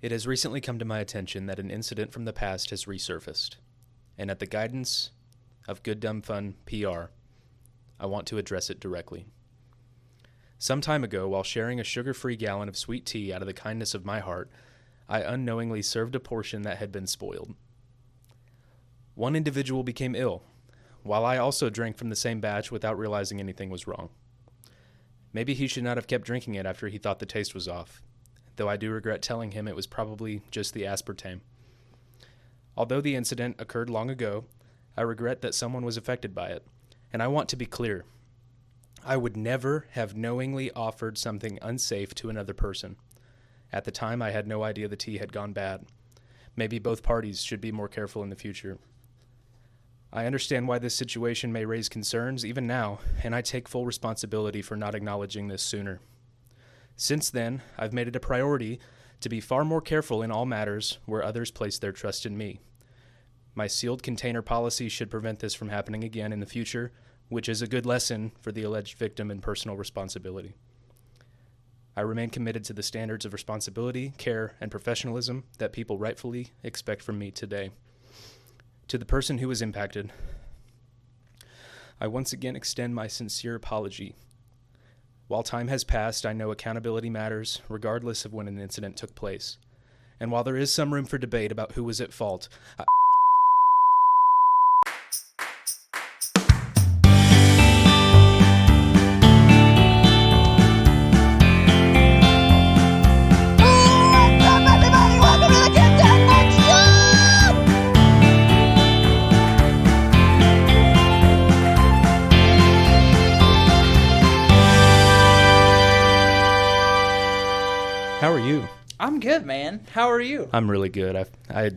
It has recently come to my attention that an incident from the past has resurfaced, and at the guidance of Good Dumb Fun PR, I want to address it directly. Some time ago, while sharing a sugar-free gallon of sweet tea out of the kindness of my heart, I unknowingly served a portion that had been spoiled. One individual became ill, while I also drank from the same batch without realizing anything was wrong. Maybe he should not have kept drinking it after he thought the taste was off, though I do regret telling him it was probably just the aspartame. Although the incident occurred long ago, I regret that someone was affected by it, and I want to be clear. I would never have knowingly offered something unsafe to another person. At the time, I had no idea the tea had gone bad. Maybe both parties should be more careful in the future. I understand why this situation may raise concerns even now, and I take full responsibility for not acknowledging this sooner. Since then, I've made it a priority to be far more careful in all matters where others place their trust in me. My sealed container policy should prevent this from happening again in the future, which is a good lesson for the alleged victim in personal responsibility. I remain committed to the standards of responsibility, care, and professionalism that people rightfully expect from me today. To the person who was impacted, I once again extend my sincere apology. While time has passed, I know accountability matters, regardless of when an incident took place. And while there is some room for debate about who was at fault, How are you? I'm good, man. How are you? I'm really good. Do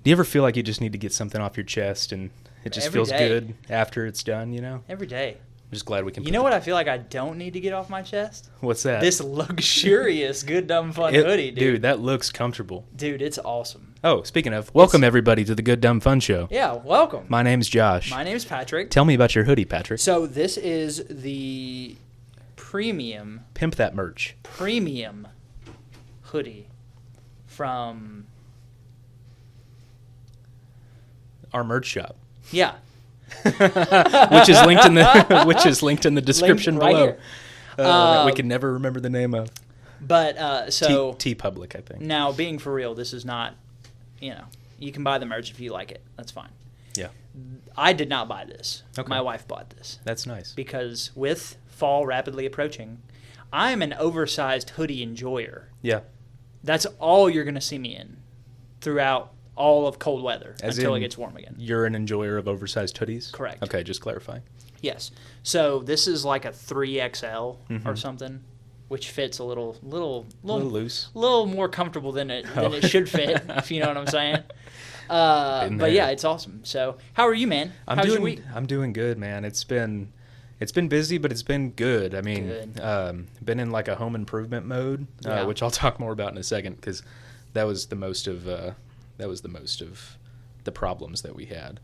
you ever feel like you just need to get something off your chest and it just feels good after it's done, you know? Every day. I'm just glad we can. You know what I feel like I don't need to get off my chest? What's that? This luxurious Good Dumb Fun hoodie, dude. Dude, that looks comfortable. Dude, it's awesome. Oh, speaking of, welcome everybody to the Good Dumb Fun Show. Yeah, welcome. My name's Josh. My name's Patrick. Tell me about your hoodie, Patrick. So this is the premium Pimp that merch. Hoodie from our merch shop. Yeah. which is linked in the description right below. Here. That we can never remember the name of. But so T Public, I think. Now, being for real, this is not, you can buy the merch if you like it. That's fine. Yeah. I did not buy this. Okay. My wife bought this. That's nice. Because with fall rapidly approaching, I'm an oversized hoodie enjoyer. Yeah. That's all you're going to see me in throughout all of cold weather until it gets warm again. You're an enjoyer of oversized hoodies? Correct. Okay, just clarifying. Yes. So this is like a 3XL or something, which fits a little loose. A little more comfortable than it should fit, if you know what I'm saying. But yeah, it's awesome. So how are you, man? How's your week? I'm doing good, man. It's been busy, but it's been good. I mean, been in like a home improvement mode, which I'll talk more about in a second, because that was the most of the problems that we had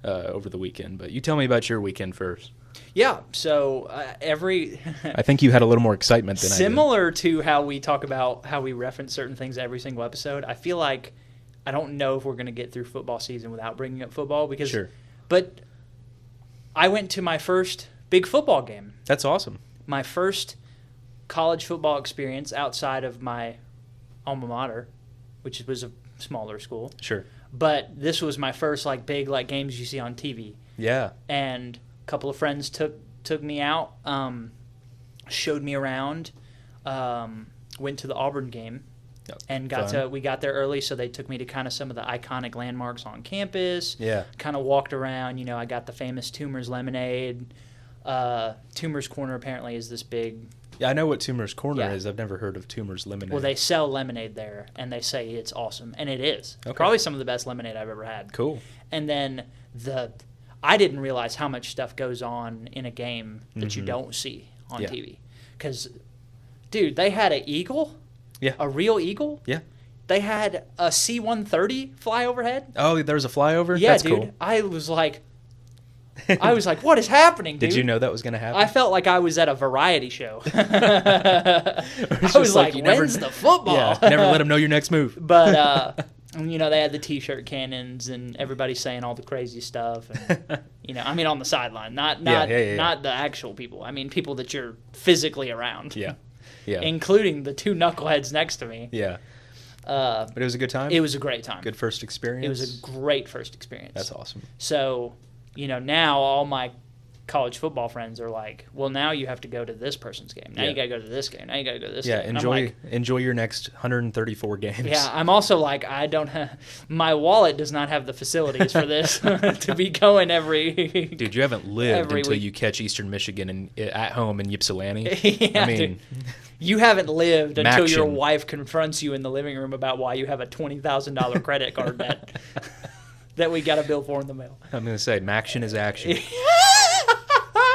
over the weekend. But you tell me about your weekend first. Yeah. So I think you had a little more excitement than similar to how we talk about how we reference certain things every single episode. I feel like I don't know if we're going to get through football season without bringing up football because. Sure. But I went to my first big football game. That's awesome. My first college football experience outside of my alma mater, which was a smaller school. Sure. But this was my first big games you see on TV. Yeah. And a couple of friends took me out, showed me around, went to the Auburn game, and we got there early, so they took me to kind of some of the iconic landmarks on campus. Yeah. Kind of walked around. I got the famous Toomer's lemonade. Toomer's Corner apparently is this big. Yeah, I know what Toomer's Corner is. I've never heard of Toomer's lemonade. Well, they sell lemonade there, and they say it's awesome, and it is. Okay. Probably some of the best lemonade I've ever had. Cool. And then I didn't realize how much stuff goes on in a game that you don't see on TV. Because, dude, they had an eagle. Yeah. A real eagle. Yeah. They had a C-130 fly overhead. Oh, there's a flyover? Yeah, That's dude. cool. I was like, I was like, what is happening, dude? Did you know that was going to happen? I felt like I was at a variety show. I was like, when's the football? Yeah, never let them know your next move. But, they had the T-shirt cannons and everybody saying all the crazy stuff. And, I mean, on the sideline, not the actual people. I mean, people that you're physically around. Yeah. Including the two knuckleheads next to me. Yeah. But it was a good time? It was a great time. Good first experience? It was a great first experience. That's awesome. So, now all my college football friends are like, well, now you have to go to this person's game. Now you got to go to this game. Now you got to go to this game. Yeah, enjoy your next 134 games. Yeah, I'm also like, my wallet does not have the facilities for this to be going every... Dude, you haven't lived until week. You catch Eastern Michigan at home in Ypsilanti. Yeah, I mean... dude. You haven't lived until Maction. Your wife confronts you in the living room about why you have a $20,000 credit card debt that we got a bill for in the mail. I'm going to say, Maction is action.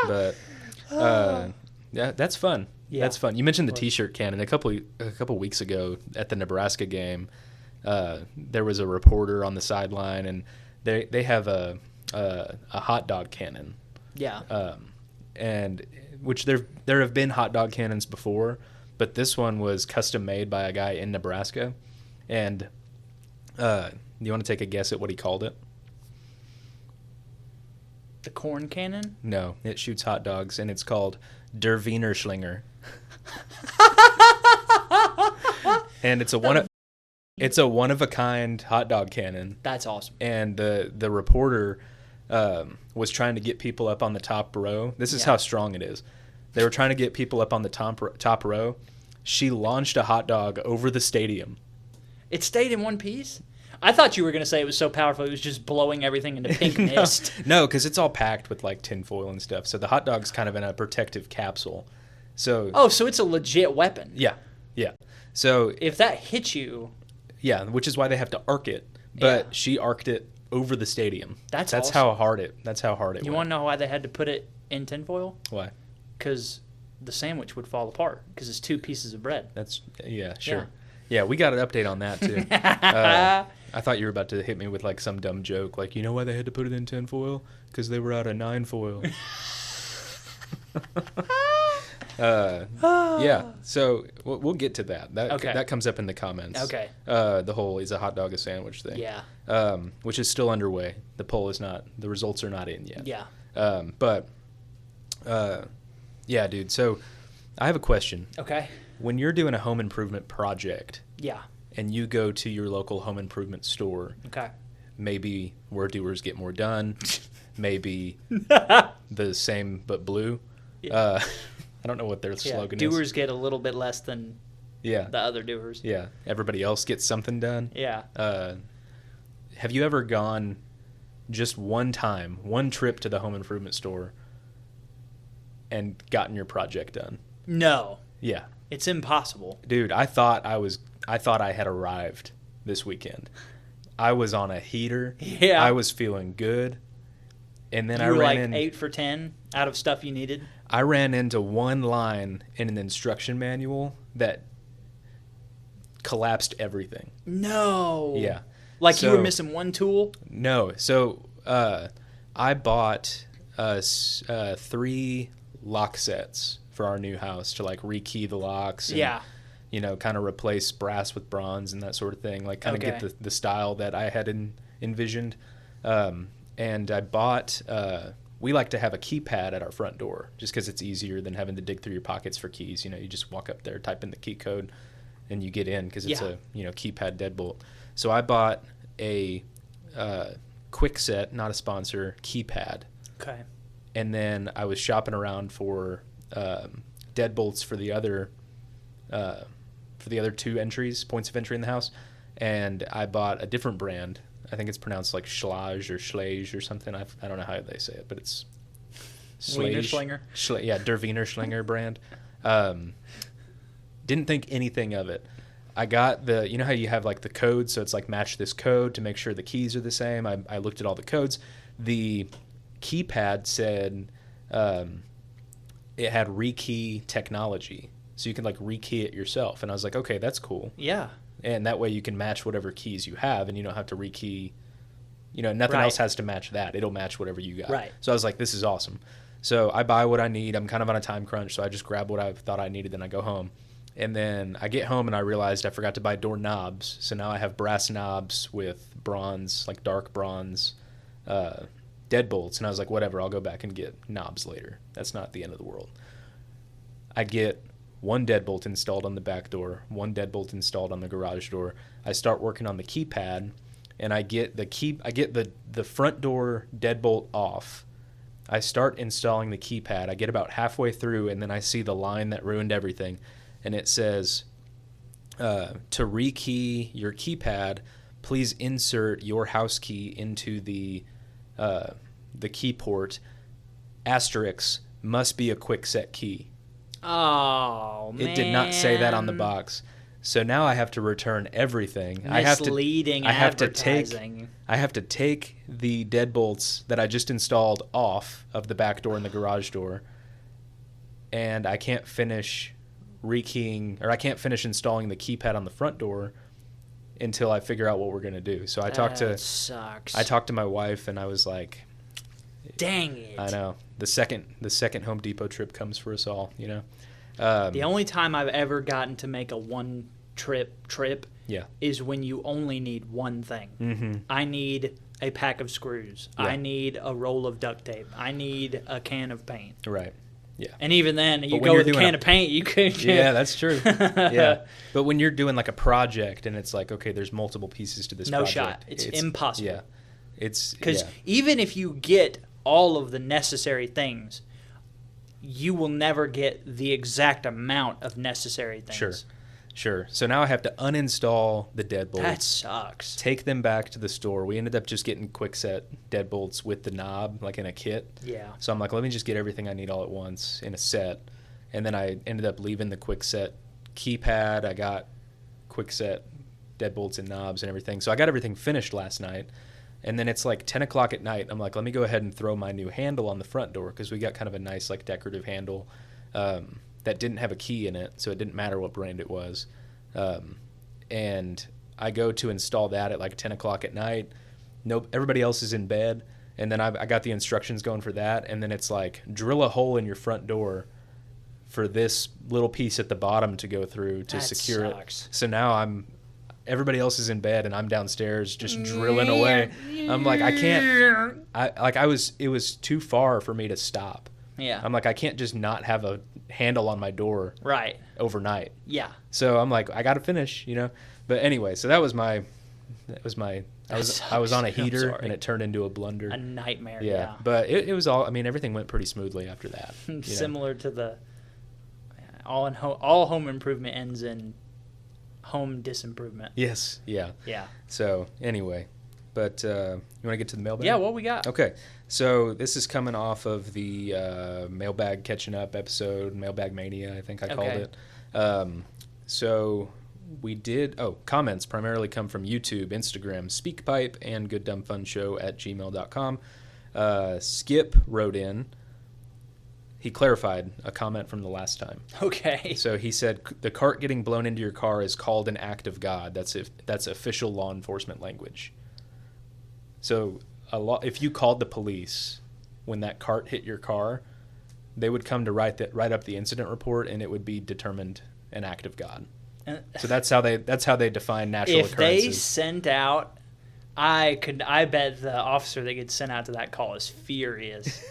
But, yeah, that's fun. Yeah. That's fun. You mentioned the T-shirt cannon. A couple weeks ago at the Nebraska game, there was a reporter on the sideline, and they have a hot dog cannon. Yeah. And which there have been hot dog cannons before, but this one was custom made by a guy in Nebraska. And you want to take a guess at what he called it? The corn cannon? No, it shoots hot dogs, and it's called Der Wiener Schlinger. And it's a one of a kind hot dog cannon. That's awesome. And the reporter was trying to get people up on the top row. This is how strong it is. They were trying to get people up on the top row. She launched a hot dog over the stadium. It stayed in one piece? I thought you were going to say it was so powerful it was just blowing everything into pink mist. No, because it's all packed with like tinfoil and stuff. So the hot dog's kind of in a protective capsule. So it's a legit weapon. Yeah. So if that hits you... Yeah, which is why they have to arc it. But she arced it over the stadium. That's awesome. how hard it You went. want to know why they had to put it in tinfoil? Why? Because the sandwich would fall apart because it's two pieces of bread. Sure. Yeah, we got an update on that too. I thought you were about to hit me with like some dumb joke, like, you know why they had to put it in tinfoil? Because they were out of 9-foil. Yeah, so we'll get to that. That comes up in the comments. Okay. The whole is a hot dog a sandwich thing. Yeah. Which is still underway. The results are not in yet. Yeah. Yeah, dude. So I have a question. Okay. When you're doing a home improvement project. Yeah. And you go to your local home improvement store. Okay. Maybe where doers get more done. Maybe the same but blue. Yeah. I don't know what their slogan is. Doers get a little bit less than the other doers. Yeah. Everybody else gets something done. Yeah. Have you ever gone just one trip to the home improvement store and gotten your project done? No. Yeah. It's impossible. Dude, I thought I had arrived this weekend. I was on a heater. Yeah. I was feeling good. And then you were like 8 for 10 out of stuff you needed? I ran into one line in an instruction manual that collapsed everything. No. Yeah. Like you were missing one tool? No. So I bought 3 lock sets for our new house to like rekey the locks. And, kind of replace brass with bronze and that sort of thing. Like kind of get the style that I had envisioned. And I bought... we like to have a keypad at our front door just because it's easier than having to dig through your pockets for keys. You just walk up there, type in the key code, and you get in because it's a keypad deadbolt. So I bought a quick set, not a sponsor, keypad. Okay. And then I was shopping around for deadbolts for the other 2 entries, points of entry in the house, and I bought a different brand. I think it's pronounced like Schlage or Schlage or something. I don't know how they say it, but it's Wiener Schlinger. Der Wiener Schlinger brand. Didn't think anything of it. I got how you have like the code, so it's like match this code to make sure the keys are the same. I looked at all the codes. The keypad said it had rekey technology, so you can like rekey it yourself. And I was like, okay, that's cool. Yeah. And that way you can match whatever keys you have, and you don't have to rekey nothing Right. else has to match that. It'll match whatever you got. Right. So I was like, this is awesome. So I buy what I need. I'm kind of on a time crunch, so I just grab what I thought I needed, then I go home. And then I get home and I realized I forgot to buy door knobs. So now I have brass knobs with bronze, like dark bronze deadbolts. And I was like, whatever, I'll go back and get knobs later. That's not the end of the world. I get one deadbolt installed on the back door, one deadbolt installed on the garage door. I start working on the keypad, and I get the front door deadbolt off. I start installing the keypad. I get about halfway through, and then I see the line that ruined everything. And it says, to rekey your keypad, please insert your house key into the key port. Asterisk, must be a quick set key. Oh, man. It did not say that on the box. So now I have to return everything. Misleading advertising. I have to take the deadbolts that I just installed off of the back door and the garage door, and I can't finish I can't finish installing the keypad on the front door until I figure out what we're going to do. So I talked to my wife, and I was like, dang it. I know. The second Home Depot trip comes for us all, The only time I've ever gotten to make a one trip yeah. is when you only need one thing. Mm-hmm. I need a pack of screws. Yeah. I need a roll of duct tape. I need a can of paint. Right. Yeah. And even then, you go with a can of paint, you could. Yeah, that's true. Yeah. But when you're doing like a project and it's like, okay, there's multiple pieces to this project. No shot. It's impossible. Yeah. Because even if you get all of the necessary things, you will never get the exact amount of necessary things. Sure. So now I have to uninstall the deadbolts. That sucks. Take them back to the store. We ended up just getting quick set deadbolts with the knob, like in a kit. Yeah. So I'm like, let me just get everything I need all at once in a set. And then I ended up leaving the quick set keypad. I got quick set deadbolts and knobs and everything. So I got everything finished last night. And then it's like 10 o'clock at night. I'm like, let me go ahead and throw my new handle on the front door, because we got kind of a nice like decorative handle that didn't have a key in it, so it didn't matter what brand it was. And I go to install that at like 10 o'clock at night. Everybody else is in bed. And then I got the instructions going for that. And then it's like, drill a hole in your front door for this little piece at the bottom to go through to secure it. So now everybody else is in bed and I'm downstairs just drilling away. I'm like, I can't. It was too far for me to stop. Yeah. I'm like, I can't just not have a handle on my door overnight. Yeah. So I'm like, I got to finish, But anyway, so I was on a heater and it turned into a blunder. A nightmare. Yeah. But it was all. I mean, everything went pretty smoothly after that. Similar to the all home improvement ends in home disimprovement. Yes. Yeah. Yeah. So anyway, but you want to get to the mailbag? Yeah. What we got? Okay. So this is coming off of the Mailbag Catching Up episode, Mailbag Mania, I think I called it. So we did, comments primarily come from YouTube, Instagram, SpeakPipe, and gooddumbfunshow@gmail.com. Skip wrote in. He clarified a comment from the last time. Okay. So he said, the cart getting blown into your car is called an act of God. That's official law enforcement language. So if you called the police when that cart hit your car, they would come to write up the incident report, and it would be determined an act of God. So that's how they define natural occurrences. If they sent out, I bet the officer that gets sent out to that call is furious.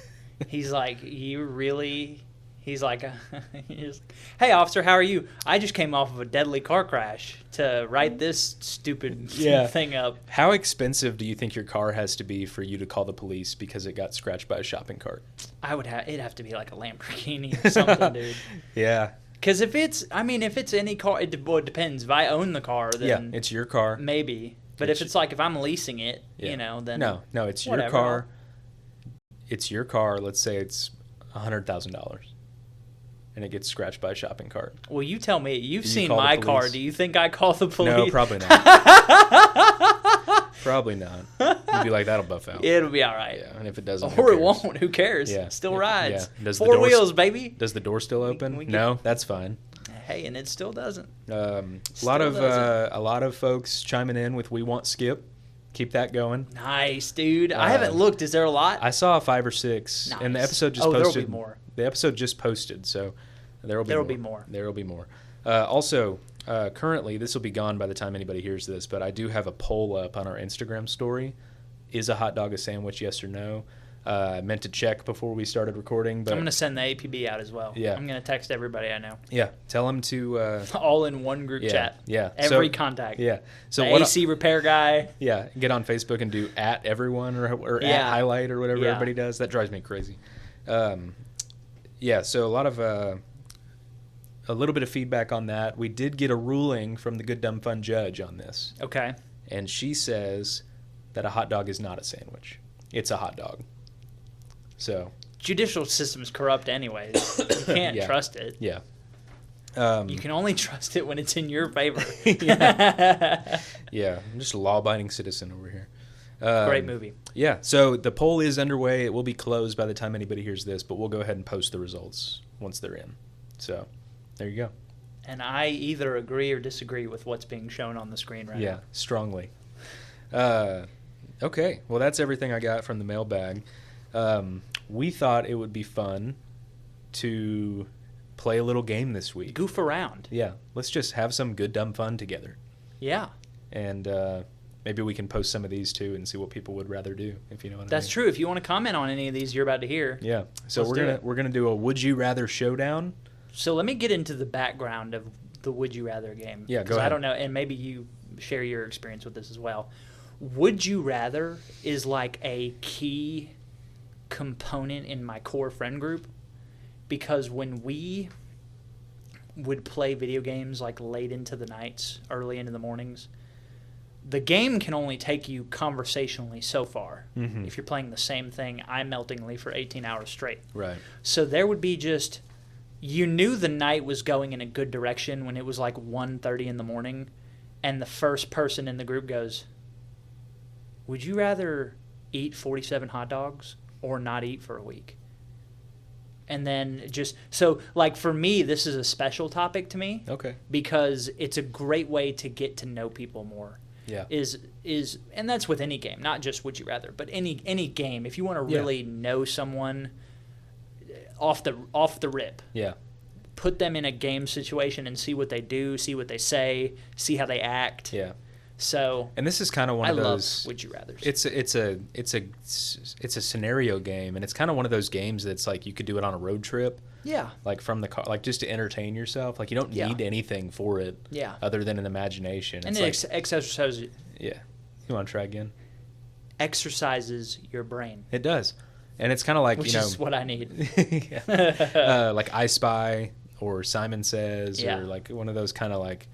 He's like, He's like, hey, officer, how are you? I just came off of a deadly car crash to write this stupid thing up. How expensive do you think your car has to be for you to call the police because it got scratched by a shopping cart? It'd have to be like a Lamborghini or something, dude. Yeah. Because if it's any car, it depends. If I own the car, then it's your car. Maybe. But if I'm leasing it, then no, it's whatever. Your car. It's your car. Let's say it's $100,000. And it gets scratched by a shopping cart. Well, you tell me. You've seen my car. Do you think I call the police? No, probably not. Probably not. You'd be like, that'll buff out. It'll be all right. Yeah, and if it doesn't, or it won't. Who cares? Yeah. Still rides. Yeah. Four wheels, baby. Does the door still open? No, that's fine. Hey, and it still doesn't. A lot of folks chiming in with "We Want Skip." Keep that going. Nice, dude. I haven't looked. Is there a lot? I saw 5 or 6, nice. and the episode just posted. There'll be more. The episode just posted, so there will be more. There will be more. Also, currently, this will be gone by the time anybody hears this, but I do have a poll up on our Instagram story. Is a hot dog a sandwich, yes or no? I meant to check before we started recording, but I'm going to send the APB out as well. Yeah. I'm going to text everybody I know. Yeah, tell them to... all in one group chat. Yeah. Every contact. Yeah. So the AC repair guy. Yeah, get on Facebook and do at everyone or at highlight or whatever everybody does. That drives me crazy. So a lot of... a little bit of feedback on that. We did get a ruling from the Good Dumb Fun judge on this. Okay. And she says that a hot dog is not a sandwich. It's a hot dog. So judicial system's corrupt anyways. You can't trust it. Yeah. You can only trust it when it's in your favor. Yeah. I'm just a law-abiding citizen over here. Great movie. Yeah. So the poll is underway. It will be closed by the time anybody hears this, but we'll go ahead and post the results once they're in. So there you go. And I either agree or disagree with what's being shown on the screen right now. Yeah, strongly. Okay. Well, that's everything I got from the mailbag. We thought it would be fun to play a little game this week. Goof around. Yeah. Let's just have some good, dumb fun together. Yeah. And maybe we can post some of these too and see what people would rather do, if you know what I mean. That's true. If you want to comment on any of these you're about to hear. Yeah. So we're gonna do a Would You Rather showdown. So let me get into the background of the Would You Rather game. Yeah, go ahead. I don't know, and maybe you share your experience with this as well. Would You Rather is like a key component in my core friend group, because when we would play video games like late into the nights, early into the mornings, the game can only take you conversationally so far. Mm-hmm. If you're playing the same thing eye-meltingly for 18 hours straight. Right. So there would be just... You knew the night was going in a good direction when it was like 1:30 in the morning, and the first person in the group goes, would you rather eat 47 hot dogs or not eat for a week? And then just, so like for me, this is a special topic to me. Okay. Because it's a great way to get to know people more. Yeah. And that's with any game, not just Would You Rather, but any game. If you want to really know someone off the rip. Yeah. Put them in a game situation and see what they do, see what they say, see how they act. Yeah. So. And this is kind of one of those. I love Would You Rather. It's a scenario game, and it's kind of one of those games that's like you could do it on a road trip. Yeah. Like from the car, like just to entertain yourself. Like you don't need anything for it. Yeah. Other than an imagination. And it's it exercises. Yeah. You want to try again? Exercises your brain. It does. And it's kind of like, which is what I need. Like I Spy or Simon Says or like one of those kind of like,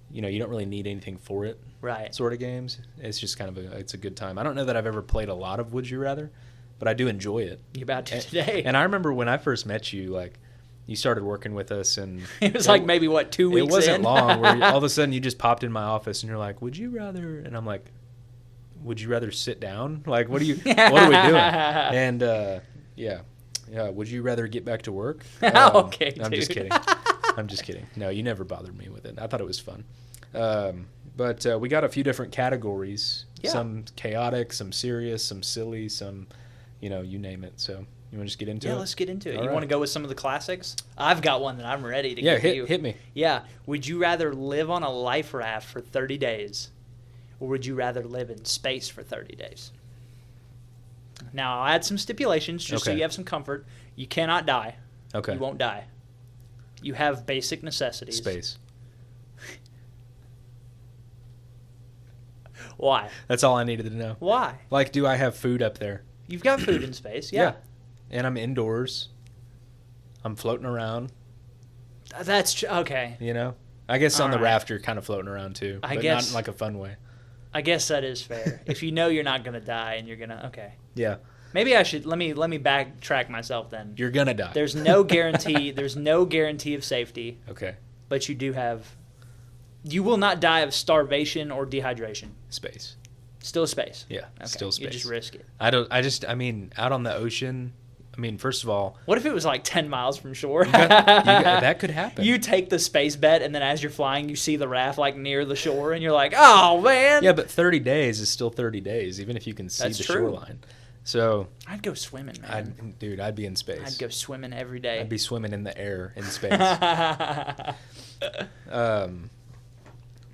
you don't really need anything for it. Right. Sort of games. It's just kind of it's a good time. I don't know that I've ever played a lot of Would You Rather, but I do enjoy it. You're about to today. And I remember when I first met you, like you started working with us and it was like maybe 2 weeks in? It wasn't long where all of a sudden you just popped in my office and you're like, would you rather? And I'm like, would you rather sit down? Like, what are we doing? And would you rather get back to work? Okay, I'm dude. just kidding. I'm just kidding. No, you never bothered me with it. I thought it was fun. But we got a few different categories. Yeah. Some chaotic, some serious, some silly, some, you name it. So you want to just get into it? Yeah, let's get into it. All you right. want to go with some of the classics? I've got one that I'm ready to give you. Hit me. Yeah. Would you rather live on a life raft for 30 days or would you rather live in space for 30 days? Now, I'll add some stipulations just so you have some comfort. You cannot die. Okay. You won't die. You have basic necessities. Space. Why? That's all I needed to know. Why? Like, do I have food up there? You've got food in space, yeah. And I'm indoors. I'm floating around. That's okay. I guess on the right. raft you're kind of floating around too, but not in like a fun way. I guess that is fair. If you know you're not going to die and you're going to, okay. Yeah. Maybe I should, let me backtrack myself then. You're going to die. There's no guarantee of safety. Okay. But you will not die of starvation or dehydration. Space. Still space. Yeah, Okay. still space. You just risk it. I mean, out on the ocean, I mean, first of all, what if it was like 10 miles from shore? That could happen. You take the space bet, and then as you're flying, you see the raft like near the shore, and you're like, oh, man. Yeah, but 30 days is still 30 days, even if you can see the shoreline. So I'd go swimming, man. I'd be in space. I'd go swimming every day. I'd be swimming in the air in space. Let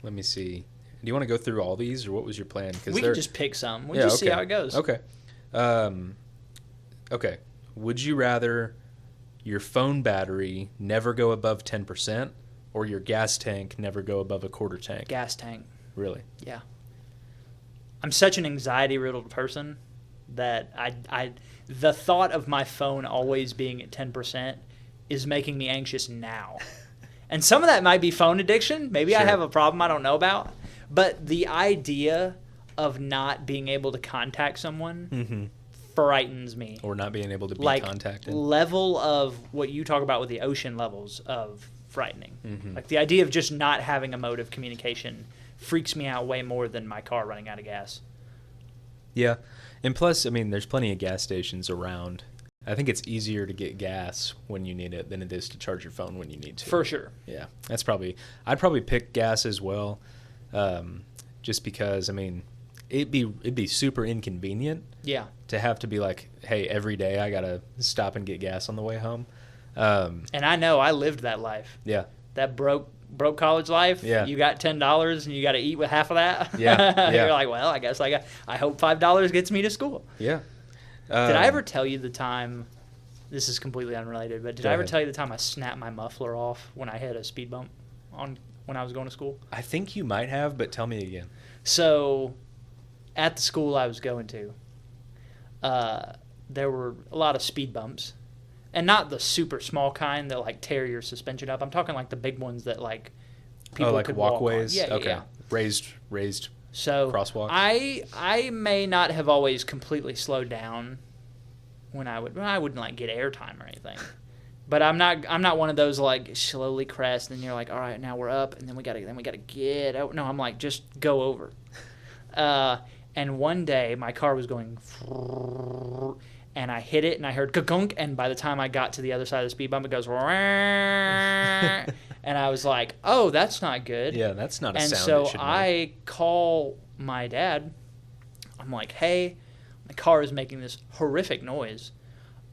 me see. Do you want to go through all these, or what was your plan? We can just pick some. We'll just see how it goes. Okay. Okay. Would you rather your phone battery never go above 10% or your gas tank never go above a quarter tank? Gas tank. Really? Yeah. I'm such an anxiety-riddled person that the thought of my phone always being at 10% is making me anxious now. And some of that might be phone addiction. Maybe I have a problem I don't know about. But the idea of not being able to contact someone frightens me. Or not being able to be contacted. Level of what you talk about with the ocean levels of frightening. Like the idea of just not having a mode of communication freaks me out way more than my car running out of gas. Yeah. And plus, I mean, there's plenty of gas stations around. I think it's easier to get gas when you need it than it is to charge your phone when you need to. For sure. Yeah. I'd probably pick gas as well. Just because, I mean, it'd be super inconvenient. Yeah. To have to be like, hey, every day I gotta stop and get gas on the way home. And I know I lived that life. Yeah. That broke college life. Yeah. You got $10 and you got to eat with half of that. Yeah. You're like, well, I guess I hope $5 gets me to school. Yeah. Did I ever tell you the time? This is completely unrelated, but did I ever tell you the time I snapped my muffler off when I hit a speed bump when I was going to school? I think you might have, but tell me again. So, at the school I was going to, there were a lot of speed bumps, and not the super small kind that like tear your suspension up. I'm talking like the big ones that like people could walkways. Walk on. Yeah. Raised. So crosswalks. I may not have always completely slowed down when I wouldn't like get airtime or anything. But I'm not one of those like slowly crest and you're like, all right, now we're up and then we gotta get out. No, I'm like, just go over. And one day my car was going and I hit it and I heard ka-gunk, and by the time I got to the other side of the speed bump it goes and I was like, oh, that's not good. Yeah, that's not a sound. And so I call my dad. I'm like, hey, my car is making this horrific noise,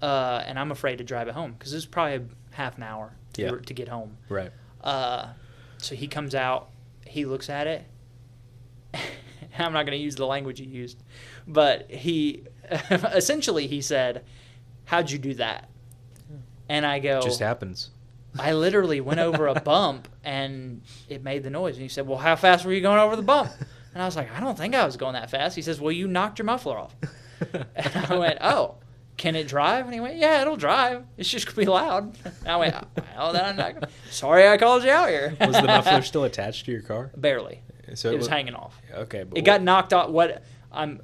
and I'm afraid to drive it home because it's probably half an hour to get home. Right. So he comes out, he looks at it. I'm not going to use the language he used, but he essentially he said, how'd you do that? And I go, it just happens. I literally went over a bump and it made the noise. And he said, well, how fast were you going over the bump? And I was like, I don't think I was going that fast. He says, well, you knocked your muffler off. And I went, oh, can it drive? And he went, yeah, it'll drive. It's just going to be loud. And I went, well, then I'm not going to. Sorry I called you out here. Was the muffler still attached to your car? Barely. So it was hanging off. Okay. But it got knocked off. What I'm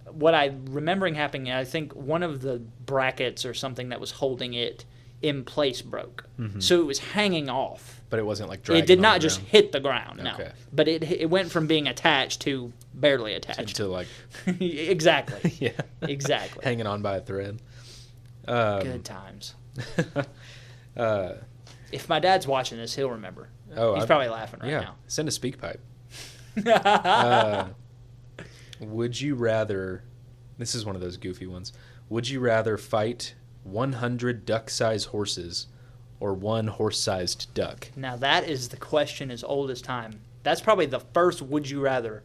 remembering happening, I think one of the brackets or something that was holding it in place broke. Mm-hmm. So it was hanging off. But it wasn't like dragging. It did not just hit the ground, no. Okay. But it went from being attached to barely attached. To like... Exactly. Yeah. Exactly. Hanging on by a thread. Good times. If my dad's watching this, he'll remember. Oh, he's probably laughing right now. Send a speak pipe. Would you rather... This is one of those goofy ones. Would you rather fight 100 duck-sized horses or one horse-sized duck? Now that is the question as old as time. That's probably the first would you rather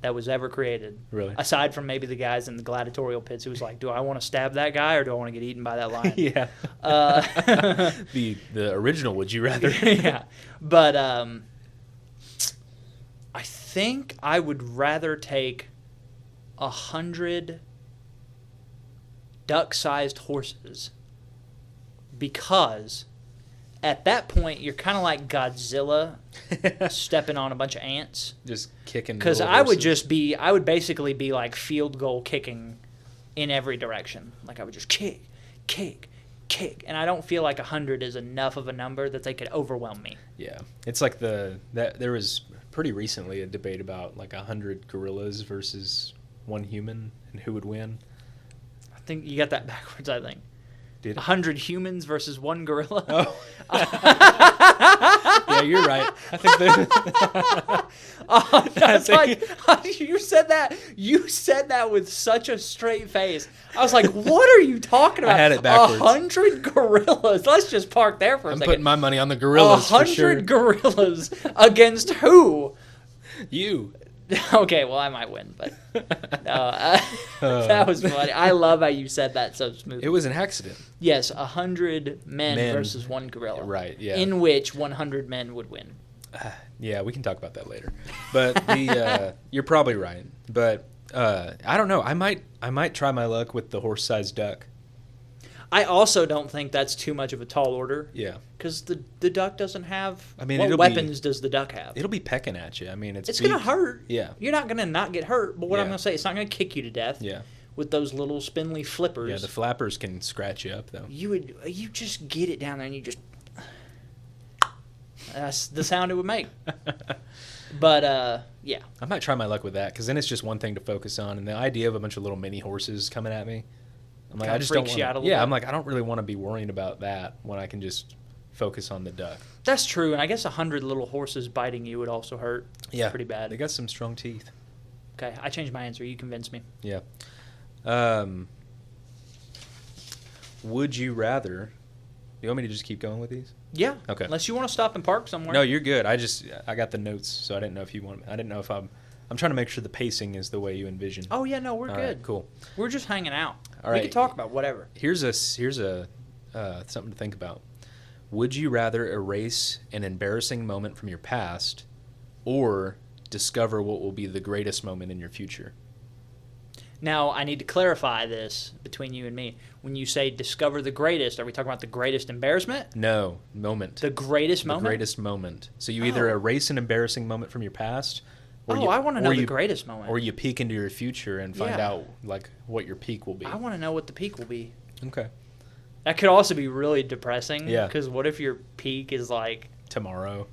that was ever created. Really? Aside from maybe the guys in the gladiatorial pits who was like, do I want to stab that guy or do I want to get eaten by that lion? Yeah. The original would you rather. Yeah. But I think I would rather take 100 duck-sized horses because at that point you're kind of like Godzilla stepping on a bunch of ants, just kicking. Because I would basically be like field goal kicking in every direction. Like I would just kick, and I don't feel like 100 is enough of a number that they could overwhelm me. Yeah, it's like there was pretty recently a debate about like 100 gorillas versus one human and who would win. I think you got that backwards. I think Did it? 100 humans versus 1 gorilla. Oh. Yeah, you're right. I think That's like you said that. You said that with such a straight face. I was like, "What are you talking about?" I had it backwards. 100 gorillas. Let's just park there for a second. I'm putting my money on the gorillas. 100 gorillas against who? You. Okay, well, I might win, but that was funny. I love how you said that so smooth. It was an accident. Yes, 100 men versus 1 gorilla. Right, yeah. In which 100 men would win. Yeah, we can talk about that later. But you're probably right. But I don't know. I might try my luck with the horse-sized duck. I also don't think that's too much of a tall order. Yeah. Because the duck doesn't have... I mean, what weapons does the duck have? It'll be pecking at you. I mean, it's going to hurt. Yeah. You're not going to not get hurt, but what I'm going to say, it's not going to kick you to death. Yeah. With those little spindly flippers. Yeah, the flappers can scratch you up, though. You just get it down there and you just... That's the sound it would make. But, yeah. I might try my luck with that, because then it's just one thing to focus on, and the idea of a bunch of little mini horses coming at me... I'm like, I just don't want. Yeah, I'm like, I don't really want to be worrying about that when I can just focus on the duck. That's true, and I guess 100 little horses biting you would also hurt. Yeah, pretty bad. They got some strong teeth. Okay, I changed my answer. You convinced me. Yeah. Would you rather? You want me to just keep going with these? Yeah. Okay. Unless you want to stop and park somewhere. No, you're good. I got the notes, so I didn't know if you want. I didn't know if I'm trying to make sure the pacing is the way you envision. Oh yeah, no, we're All good. Right, cool. We're just hanging out. All right. We can talk about whatever. Here's a something to think about. Would you rather erase an embarrassing moment from your past, or discover what will be the greatest moment in your future? Now, I need to clarify this between you and me. When you say discover the greatest, are we talking about the greatest embarrassment? No, moment. The greatest moment? The greatest moment. So you either erase an embarrassing moment from your past, or I want to know the greatest moment. Or you peek into your future and find out like what your peak will be. I want to know what the peak will be. Okay. That could also be really depressing. Yeah. Because what if your peak is like... tomorrow.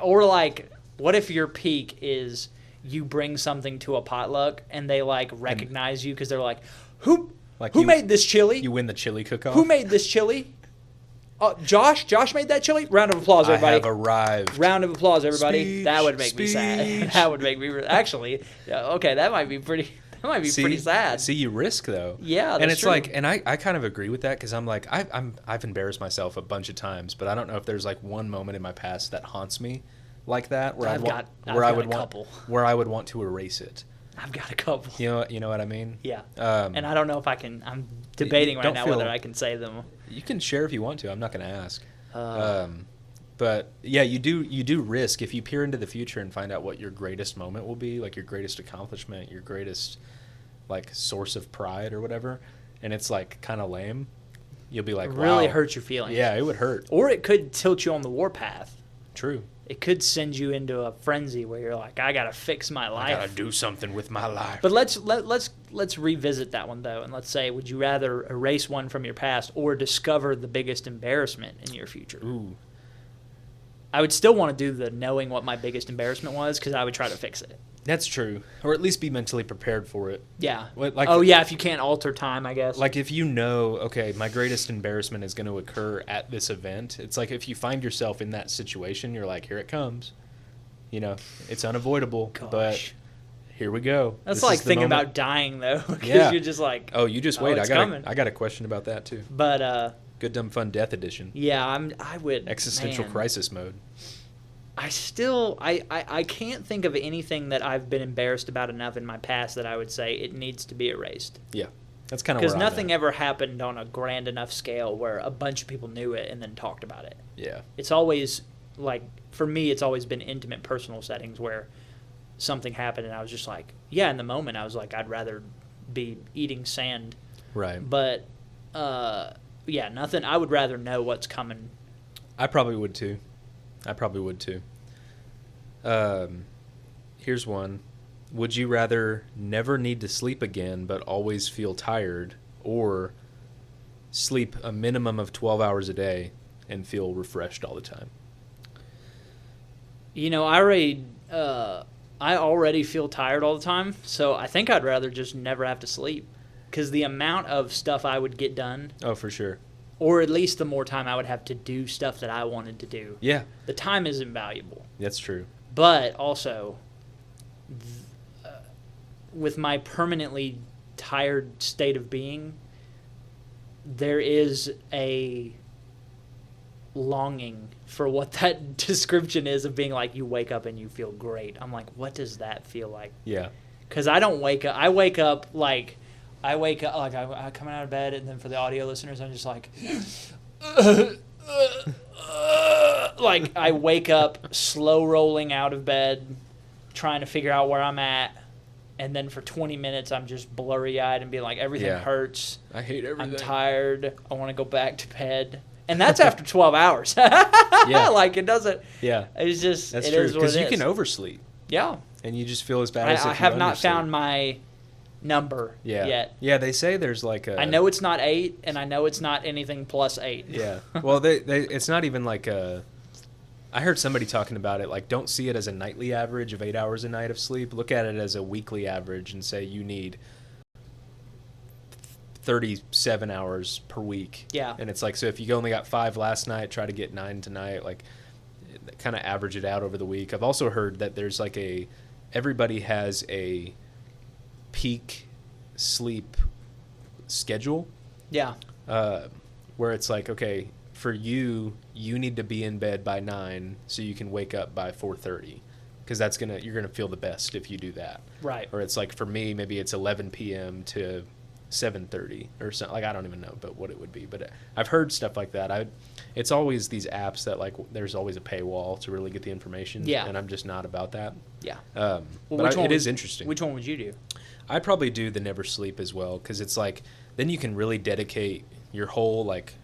Or like, what if your peak is... you bring something to a potluck and they like recognize you because they're like, who made this chili? You win the chili cook-off. Who made this chili? Josh made that chili. Round of applause, everybody. I have arrived. Round of applause, everybody. Speech, that would make me sad. That would make me actually. Okay, that might be pretty. That might be pretty sad. See, you risk though. Yeah, that's and it's true. like, and I kind of agree with that because I'm like, I've embarrassed myself a bunch of times, but I don't know if there's like one moment in my past that haunts me like that where I would want to erase it. I've got a couple. You know what I mean? Yeah. And I don't know if I can. I'm debating right now whether I can say them. You can share if you want to. I'm not going to ask. But yeah, you do risk if you peer into the future and find out what your greatest moment will be, like your greatest accomplishment, your greatest like source of pride or whatever, and it's like kind of lame. You'll be like, wow. Really hurt your feelings. Yeah, it would hurt. Or it could tilt you on the warpath. True. It could send you into a frenzy where you're like, I gotta fix my life. I gotta do something with my life. But let's revisit that one though, and let's say, would you rather erase one from your past or discover the biggest embarrassment in your future? Ooh. I would still want to do the knowing what my biggest embarrassment was because I would try to fix it. That's true, or at least be mentally prepared for it. Yeah. Like, if you can't alter time, I guess. Like if you know, okay, my greatest embarrassment is going to occur at this event. It's like if you find yourself in that situation, you're like, here it comes. You know, it's unavoidable, but here we go. That's like thinking about dying though, because you're just like, oh, you just wait. I got a question about that too. But Good Dumb Fun Death Edition. Yeah, I would existential crisis mode. I can't think of anything that I've been embarrassed about enough in my past that I would say it needs to be erased. Yeah, that's kind of because nothing ever happened on a grand enough scale where a bunch of people knew it and then talked about it. Yeah, it's always like, for me, it's always been intimate, personal settings where something happened and I was just like, yeah, in the moment I was like, I'd rather be eating sand. Right. But yeah, nothing. I would rather know what's coming. I probably would too. Here's one. Would you rather never need to sleep again but always feel tired, or sleep a minimum of 12 hours a day and feel refreshed all the time? You know, I already feel tired all the time, so I think I'd rather just never have to sleep, because the amount of stuff I would get done. Oh, for sure. or at least the more time I would have to do stuff that I wanted to do. Yeah. The time is invaluable. That's true. But also, with my permanently tired state of being, there is a longing for what that description is of being like, you wake up and you feel great. I'm like, what does that feel like? Yeah. Because I don't wake up. I wake up like I'm coming out of bed, and then for the audio listeners, I'm just like, like I wake up slow rolling out of bed, trying to figure out where I'm at, and then for 20 minutes I'm just blurry eyed and being like, everything hurts. I hate everything. I'm tired. I want to go back to bed. And that's after 12 hours. Yeah. Like it doesn't. Yeah. It's just. That's it true. Is what Because it you is. can oversleep. Yeah. And you just feel as bad as if you I have not undersleep. found my number yet. Yeah, they say there's like a... I know it's not 8, and I know it's not anything plus 8. Yeah. Well, it's not even like a... I heard somebody talking about it, like, don't see it as a nightly average of 8 hours a night of sleep. Look at it as a weekly average and say you need 37 hours per week. Yeah. And it's like, so if you only got 5 last night, try to get 9 tonight. Like, kind of average it out over the week. I've also heard that there's like everybody has a peak sleep schedule. Yeah. Where it's like, okay, for you need to be in bed by 9 so you can wake up by 4:30, because you're gonna feel the best if you do that. Right. Or it's like, for me, maybe it's 11 p.m. to 7:30 or something. Like, I don't even know, but what it would be. But I've heard stuff like that. It's always these apps that, like, there's always a paywall to really get the information. Yeah. And I'm just not about that. Yeah. But it is interesting. Which one would you do? I'd probably do the never sleep as well, because it's like, then you can really dedicate your whole, like,